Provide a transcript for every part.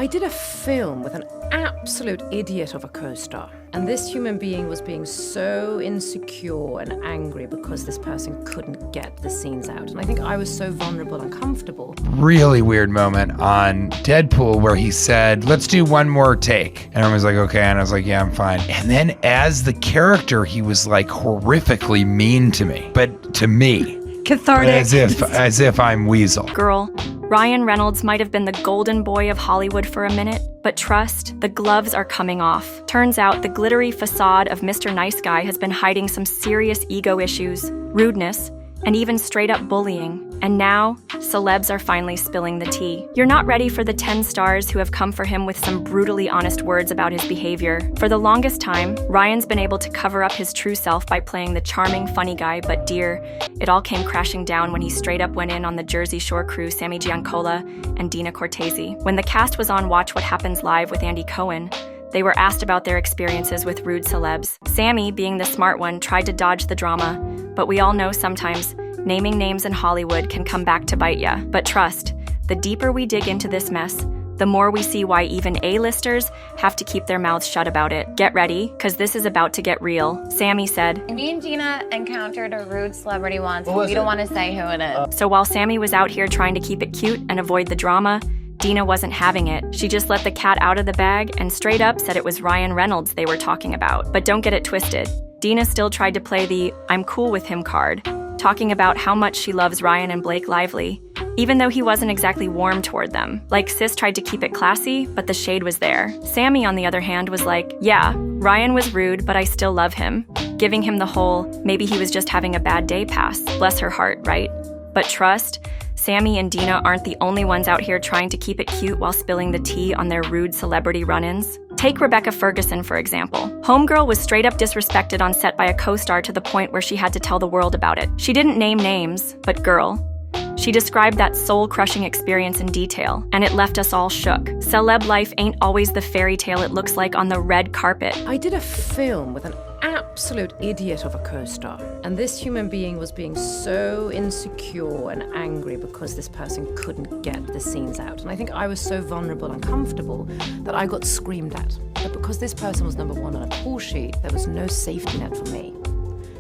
I did a film with an absolute idiot of a co-star. And this human being was being so insecure and angry because this person couldn't get the scenes out. And I think I was so vulnerable and comfortable. Really weird moment on Deadpool where he said, let's do one more take. And I was like, okay. And I was like, yeah, I'm fine. And then as the character, he was like horrifically mean to me, but to me. Cathartic. As if I'm Weasel. Girl, Ryan Reynolds might have been the golden boy of Hollywood for a minute, but trust, the gloves are coming off. Turns out the glittery facade of Mr. Nice Guy has been hiding some serious ego issues, rudeness, and even straight-up bullying. And now, celebs are finally spilling the tea. You're not ready for the 10 stars who have come for him with some brutally honest words about his behavior. For the longest time, Ryan's been able to cover up his true self by playing the charming, funny guy, but dear, it all came crashing down when he straight up went in on the Jersey Shore crew Sammy Giancola and Dina Cortese. When the cast was on Watch What Happens Live with Andy Cohen, they were asked about their experiences with rude celebs. Sammy, being the smart one, tried to dodge the drama, but we all know sometimes naming names in Hollywood can come back to bite ya. But trust, the deeper we dig into this mess, the more we see why even A-listers have to keep their mouths shut about it. Get ready, because this is about to get real. Sammy said, Me and Gina encountered a rude celebrity once, and we don't want to say who it is. So while Sammy was out here trying to keep it cute and avoid the drama, Dina wasn't having it. She just let the cat out of the bag and straight up said it was Ryan Reynolds they were talking about. But don't get it twisted. Dina still tried to play the I'm cool with him card, talking about how much she loves Ryan and Blake Lively, even though he wasn't exactly warm toward them. Like, sis tried to keep it classy, but the shade was there. Sammy, on the other hand, was like, yeah, Ryan was rude, but I still love him, giving him the whole, maybe he was just having a bad day pass. Bless her heart, right? But trust, Sammy and Dina aren't the only ones out here trying to keep it cute while spilling the tea on their rude celebrity run-ins. Take Rebecca Ferguson, for example. Homegirl was straight up disrespected on set by a co-star to the point where she had to tell the world about it. She didn't name names, but girl, she described that soul-crushing experience in detail, and it left us all shook. Celeb life ain't always the fairy tale it looks like on the red carpet. I did a film with an absolute idiot of a co-star. And this human being was being so insecure and angry because this person couldn't get the scenes out. And I think I was so vulnerable and comfortable that I got screamed at. But because this person was number one on a call sheet, there was no safety net for me.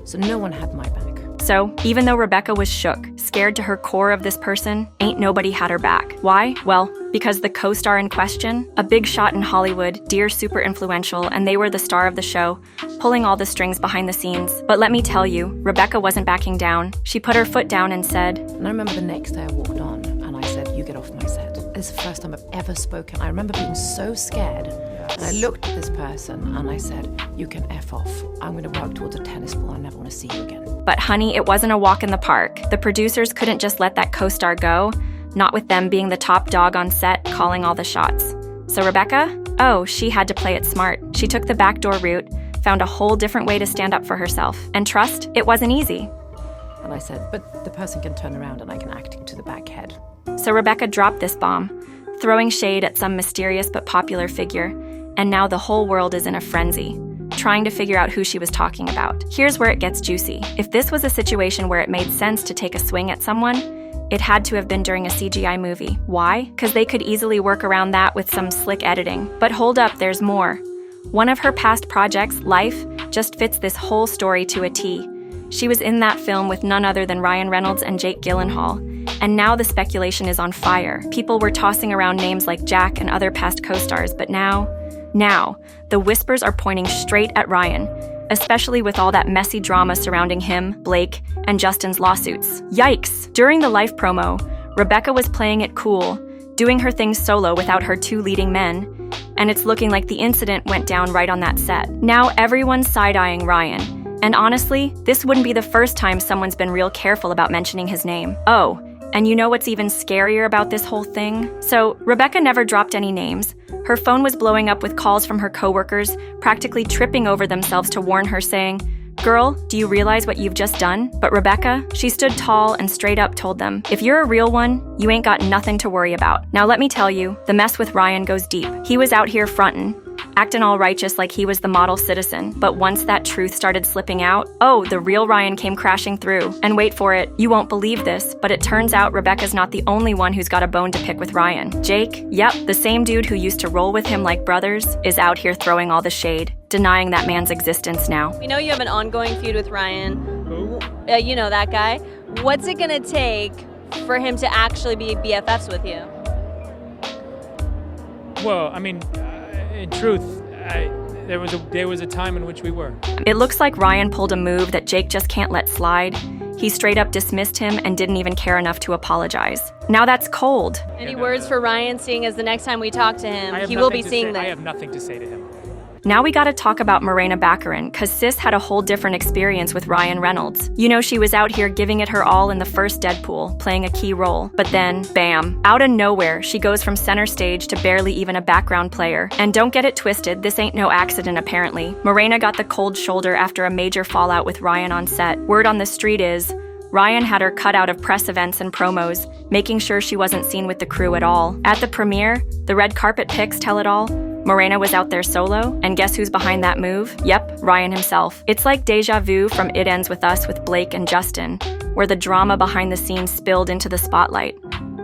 So no one had my back. So, even though Rebecca was shook, scared to her core of this person, ain't nobody had her back. Why? Well, because the co-star in question, a big shot in Hollywood, dear super influential, and they were the star of the show, pulling all the strings behind the scenes. But let me tell you, Rebecca wasn't backing down. She put her foot down and said, and I remember the next day I walked on and I said, you get off my set. This is the first time I've ever spoken. I remember being so scared. And I looked at this person and I said, you can F off. I'm going to work towards a tennis ball. I never want to see you again. But honey, it wasn't a walk in the park. The producers couldn't just let that co-star go, not with them being the top dog on set, calling all the shots. So Rebecca? Oh, she had to play it smart. She took the backdoor route, found a whole different way to stand up for herself. And trust, it wasn't easy. And I said, but the person can turn around and I can act into the back head. So Rebecca dropped this bomb, throwing shade at some mysterious but popular figure, and now the whole world is in a frenzy, trying to figure out who she was talking about. Here's where it gets juicy. If this was a situation where it made sense to take a swing at someone, it had to have been during a CGI movie. Why? Because they could easily work around that with some slick editing. But hold up, there's more. One of her past projects, Life, just fits this whole story to a T. She was in that film with none other than Ryan Reynolds and Jake Gyllenhaal, and now the speculation is on fire. People were tossing around names like Jack and other past co-stars, but now, the whispers are pointing straight at Ryan, especially with all that messy drama surrounding him, Blake, and Justin's lawsuits. Yikes! During the Life promo, Rebecca was playing it cool, doing her thing solo without her two leading men, and it's looking like the incident went down right on that set. Now everyone's side-eyeing Ryan. And honestly, this wouldn't be the first time someone's been real careful about mentioning his name. Oh, and you know what's even scarier about this whole thing? So, Rebecca never dropped any names. Her phone was blowing up with calls from her coworkers, practically tripping over themselves to warn her, saying, "Girl, do you realize what you've just done?" But Rebecca, she stood tall and straight up told them, if you're a real one, you ain't got nothing to worry about. Now let me tell you, the mess with Ryan goes deep. He was out here frontin', acting all righteous like he was the model citizen. But once that truth started slipping out, oh, the real Ryan came crashing through. And wait for it, you won't believe this, but it turns out Rebecca's not the only one who's got a bone to pick with Ryan. Jake, yep, the same dude who used to roll with him like brothers, is out here throwing all the shade, denying that man's existence now. We know you have an ongoing feud with Ryan. You know that guy. What's it gonna take for him to actually be BFFs with you? Well, I mean, in truth, there was a time in which we were. It looks like Ryan pulled a move that Jake just can't let slide. He straight up dismissed him and didn't even care enough to apologize. Now that's cold. Any words for Ryan, seeing as the next time we talk to him, he will will be seeing this? I have nothing to say to him. Now we gotta talk about Morena Baccarin, cause sis had a whole different experience with Ryan Reynolds. You know, she was out here giving it her all in the first Deadpool, playing a key role. But then, bam, out of nowhere, she goes from center stage to barely even a background player. And don't get it twisted, this ain't no accident apparently. Morena got the cold shoulder after a major fallout with Ryan on set. Word on the street is, Ryan had her cut out of press events and promos, making sure she wasn't seen with the crew at all. At the premiere, the red carpet pics tell it all. Morena was out there solo, and guess who's behind that move? Yep, Ryan himself. It's like deja vu from It Ends With Us with Blake and Justin, where the drama behind the scenes spilled into the spotlight.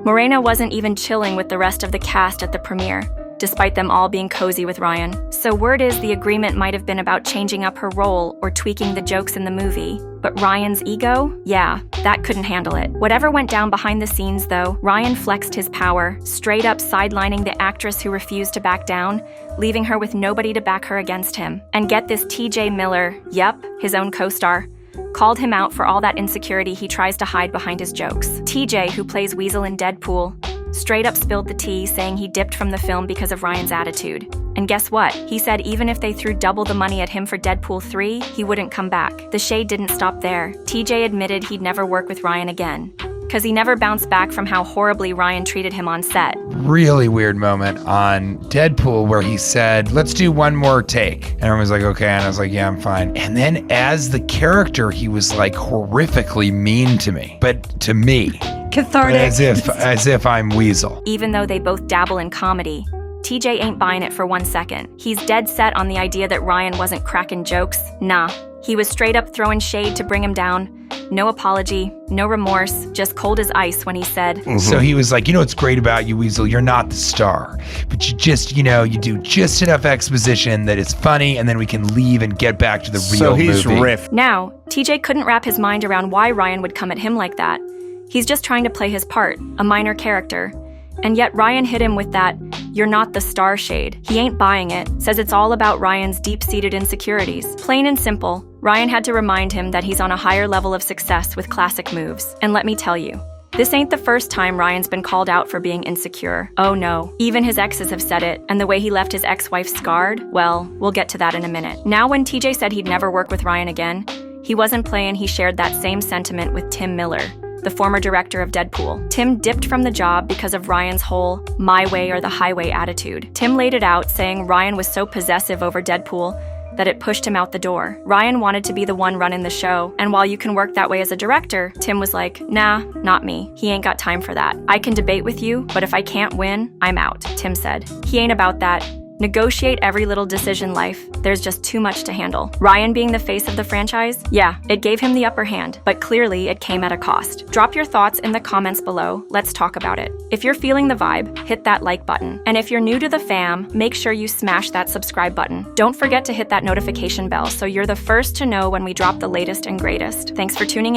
Morena wasn't even chilling with the rest of the cast at the premiere, despite them all being cozy with Ryan. So word is the agreement might have been about changing up her role or tweaking the jokes in the movie. But Ryan's ego? Yeah, that couldn't handle it. Whatever went down behind the scenes though, Ryan flexed his power, straight up sidelining the actress who refused to back down, leaving her with nobody to back her against him. And get this, TJ Miller, yep, his own co-star, called him out for all that insecurity he tries to hide behind his jokes. TJ, who plays Weasel in Deadpool, straight up spilled the tea, saying he dipped from the film because of Ryan's attitude. And guess what? He said even if they threw double the money at him for Deadpool 3, he wouldn't come back. The shade didn't stop there. TJ admitted he'd never work with Ryan again, because he never bounced back from how horribly Ryan treated him on set. Really weird moment on Deadpool where he said, let's do one more take. And everyone was like, okay. And I was like, yeah, I'm fine. And then as the character, he was like horrifically mean to me, but to me. Cathartic. As if I'm Weasel. Even though they both dabble in comedy, TJ ain't buying it for 1 second. He's dead set on the idea that Ryan wasn't cracking jokes. Nah, he was straight up throwing shade to bring him down. No apology, no remorse, just cold as ice when he said, So he was like, you know what's great about you, Weasel? You're not the star, but you just, you do just enough exposition that it's funny, and then we can leave and get back to the real movie. So he's riffed. Now, TJ couldn't wrap his mind around why Ryan would come at him like that. He's just trying to play his part, a minor character. And yet Ryan hit him with that, you're not the star shade. He ain't buying it, says it's all about Ryan's deep-seated insecurities. Plain and simple, Ryan had to remind him that he's on a higher level of success with classic moves. And let me tell you, this ain't the first time Ryan's been called out for being insecure. Oh no, even his exes have said it, and the way he left his ex-wife scarred, well, we'll get to that in a minute. Now when TJ said he'd never work with Ryan again, he wasn't playing, he shared that same sentiment with Tim Miller, the former director of Deadpool. Tim dipped from the job because of Ryan's whole my way or the highway attitude. Tim laid it out, saying Ryan was so possessive over Deadpool that it pushed him out the door. Ryan wanted to be the one running the show, and while you can work that way as a director, Tim was like, nah, not me. He ain't got time for that. I can debate with you, but if I can't win, I'm out, Tim said. He ain't about that. Negotiate every little decision life. There's just too much to handle. Ryan being the face of the franchise? Yeah, it gave him the upper hand, but clearly it came at a cost. Drop your thoughts in the comments below. Let's talk about it. If you're feeling the vibe, hit that like button. And if you're new to the fam, make sure you smash that subscribe button. Don't forget to hit that notification bell so you're the first to know when we drop the latest and greatest. Thanks for tuning in.